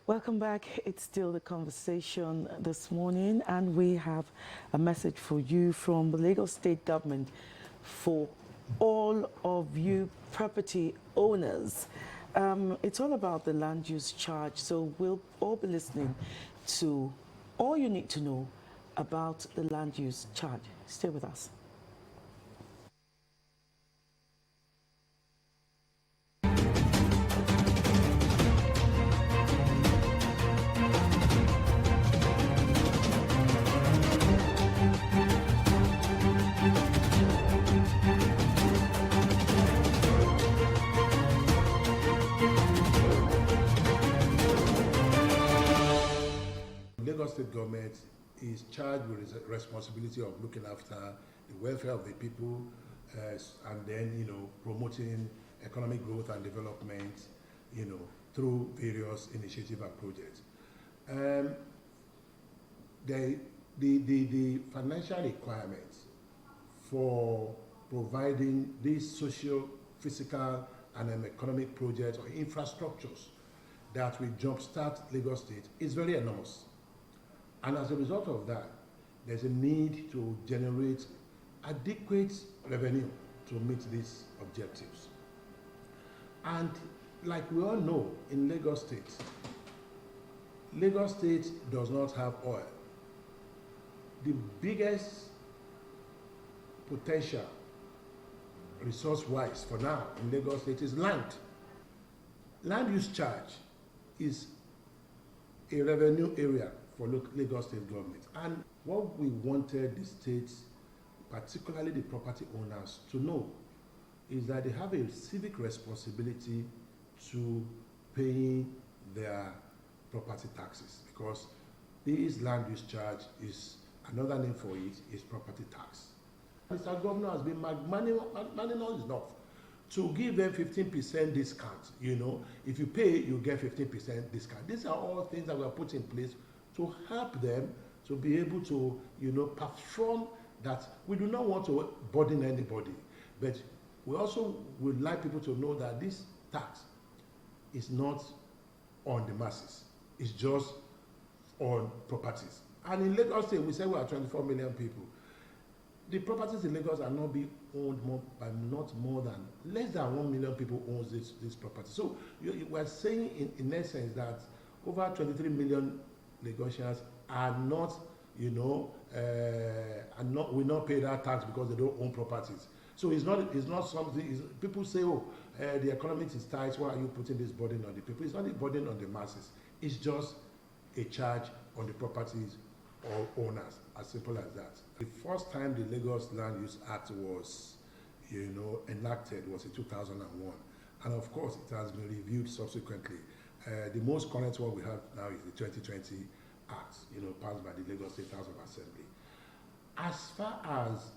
Welcome back. It's still the conversation this morning, and we have a message for you from the Lagos State Government for all of you property owners. It's all about the land use charge, so we'll all be listening to all you need to know about the land use charge. Stay with us. Lagos State government is charged with the responsibility of looking after the welfare of the people and then, promoting economic growth and development, through various initiatives and projects. The financial requirements for providing these social, physical, and economic projects or infrastructures that will jumpstart Lagos State is very enormous. And as a result of that, there's a need to generate adequate revenue to meet these objectives. And like we all know, in Lagos State does not have oil. The biggest potential, resource-wise for now in Lagos State is land. Land use charge is a revenue area for Lagos State government. And what we wanted the states, particularly the property owners, to know is that they have a civic responsibility to paying their property taxes, because this land use charge is another name for it is property tax. Mr. Governor has been magnanimous enough to give them 15% discount. If you pay, you get 15% discount. These are all things that were put in place to help them to be able to, perform that. We do not want to burden anybody, but we also would like people to know that this tax is not on the masses. It's just on properties. And in Lagos State, we say we are 24 million people. The properties in Lagos are not being owned by not more than, less than 1 million people owns this property. So we're saying in essence that over 23 million Lagosians are not, will not pay that tax because they don't own properties. So it's not something, people say, the economy is tight, why are you putting this burden on the people? It's not a burden on the masses. It's just a charge on the properties or owners, as simple as that. The first time the Lagos Land Use Act was, enacted was in 2001. And of course, it has been reviewed subsequently. The most current one we have now is the 2020 Act, passed by the Lagos State House of Assembly. As far as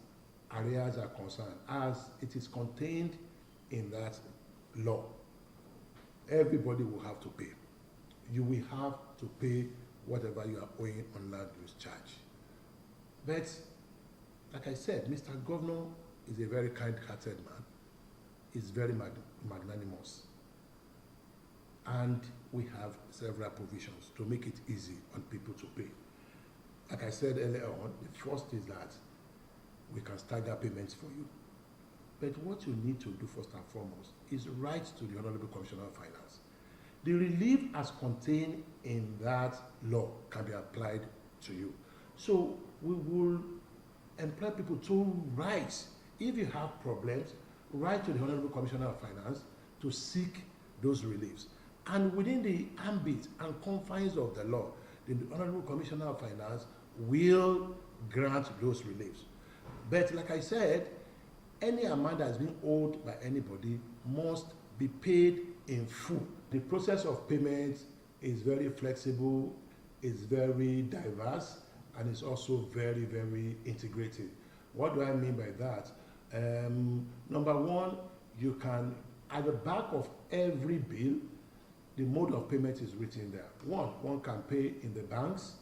areas are concerned, as it is contained in that law, everybody will have to pay. You will have to pay whatever you are owing on land use charge. But, like I said, Mr. Governor is a very kind-hearted man. He's very magnanimous. And we have several provisions to make it easy on people to pay. Like I said earlier on, the first is that we can stagger payments for you. But what you need to do first and foremost is write to the Honorable Commissioner of Finance. The relief as contained in that law can be applied to you. So we will employ people to write. If you have problems, write to the Honorable Commissioner of Finance to seek those reliefs. And within the ambit and confines of the law, the Honorable Commissioner of Finance will grant those reliefs. But like I said, any amount that has been owed by anybody must be paid in full. The process of payment is very flexible, is very diverse, and it's also very, very integrated. What do I mean by that? Number one, you can, at the back of every bill, the mode of payment is written there. One can pay in the banks.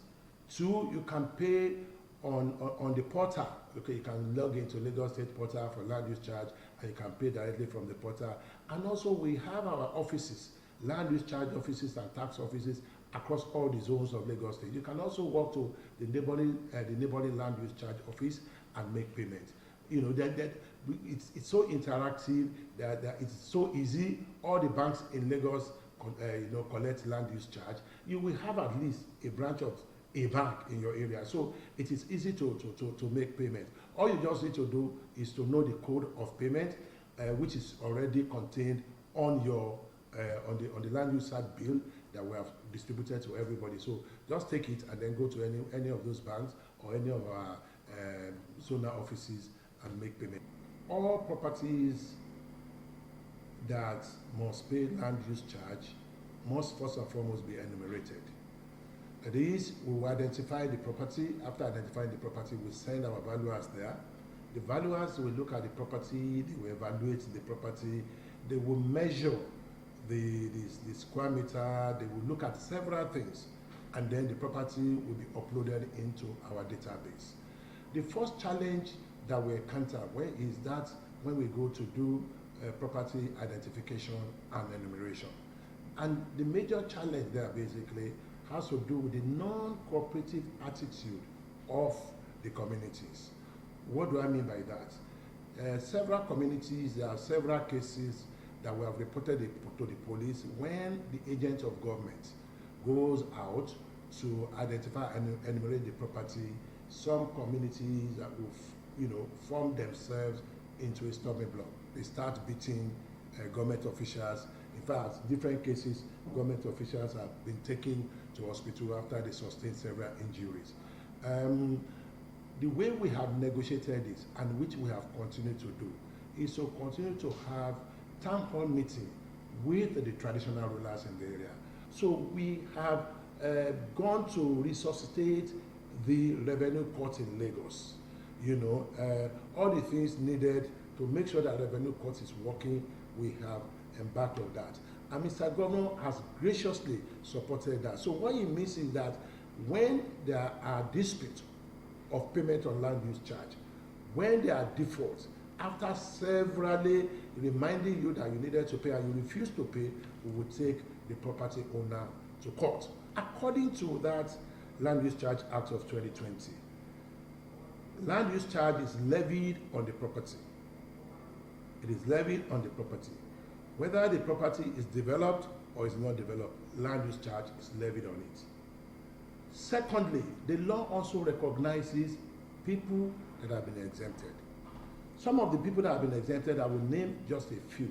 Two, you can pay on the portal. Okay, you can log into Lagos State portal for land use charge, and you can pay directly from the portal. And also we have our offices, land use charge offices and tax offices across all the zones of Lagos State. You can also walk to the neighboring land use charge office and make payment. You know, it's so interactive, that it's so easy. All the banks in Lagos collect land use charge. You will have at least a branch of a bank in your area, so it is easy to make payment. All you just need to do is to know the code of payment, which is already contained on your on the land use charge bill that we have distributed to everybody. So just take it and then go to any of those banks or any of our zonal offices and make payment. All properties that must pay land use charge must first and foremost be enumerated. That is, we will identify the property. After identifying the property, we send our valuers there. The valuers will look at the property, they will evaluate the property, they will measure the square meter, they will look at several things, and then the property will be uploaded into our database. The first challenge that we encounter is that when we go to do property identification and enumeration. And the major challenge there basically has to do with the non-cooperative attitude of the communities. What do I mean by that? Several communities, there are several cases that we have reported to the police when the agent of government goes out to identify and enumerate the property. Some communities that will, form themselves into a stumbling block. They start beating government officials. In fact, different cases, government officials have been taken to hospital after they sustained several injuries. The way we have negotiated this, and which we have continued to do, is to continue to have town hall meeting with the traditional rulers in the area. So we have gone to resuscitate the revenue court in Lagos. All the things needed to make sure that revenue court is working, we have embarked on that. And Mr. Governor has graciously supported that. So what it means is that when there are disputes of payment on land use charge, when there are defaults, after severally reminding you that you needed to pay and you refuse to pay, we will take the property owner to court. According to that Land Use Charge Act of 2020, land use charge is levied on the property. It is levied on the property. Whether the property is developed or is not developed, land use charge is levied on it. Secondly, the law also recognizes people that have been exempted. Some of the people that have been exempted, I will name just a few.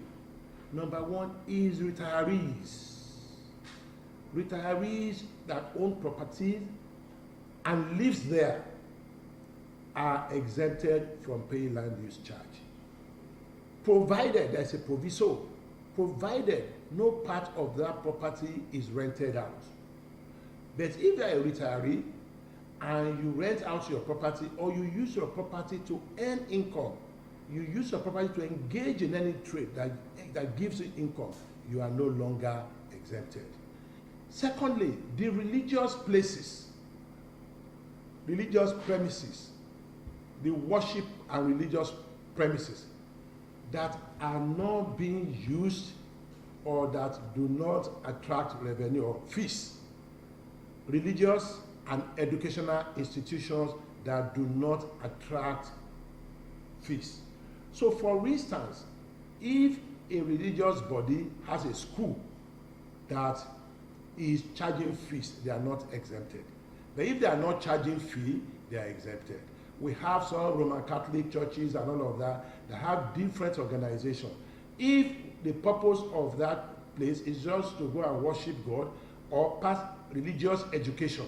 Number one is retirees. Retirees that own properties and lives there are exempted from paying land use charge, provided there's a proviso, provided no part of that property is rented out. But if you're a retiree and you rent out your property, or you use your property to earn income, you use your property to engage in any trade that gives you income, you are no longer exempted. Secondly, the religious places, religious premises, the worship and religious premises that are not being used or that do not attract revenue or fees, religious and educational institutions that do not attract fees. So for instance, if a religious body has a school that is charging fees, they are not exempted. But if they are not charging fee, they are exempted. We have some Roman Catholic churches and all of that have different organizations. If the purpose of that place is just to go and worship God or pass religious education,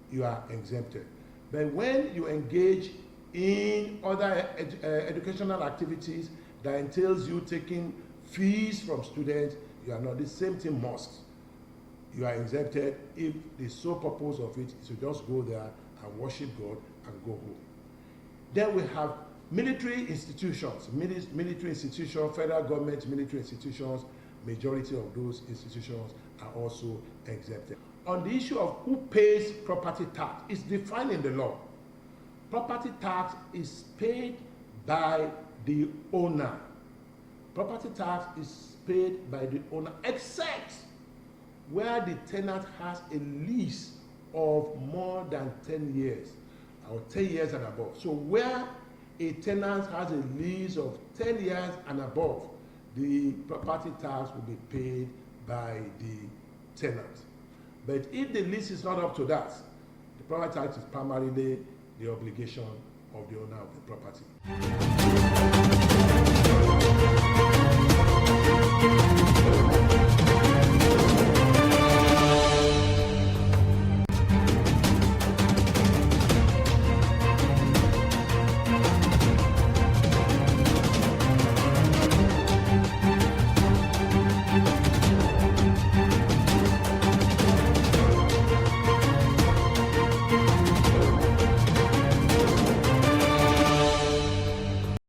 you are exempted. But when you engage in other educational activities that entails you taking fees from students, you are not. The same thing mosques. You are exempted if the sole purpose of it is to just go there and worship God and go home. Then we have military institutions, federal government military institutions. Majority of those institutions are also exempted. On the issue of who pays property tax, it's defined in the law. Property tax is paid by the owner. Property tax is paid by the owner, except where the tenant has a lease of more than 10 years or 10 years and above. So where a tenant has a lease of 10 years and above, the property tax will be paid by the tenant. But if the lease is not up to that, the property tax is primarily the obligation of the owner of the property.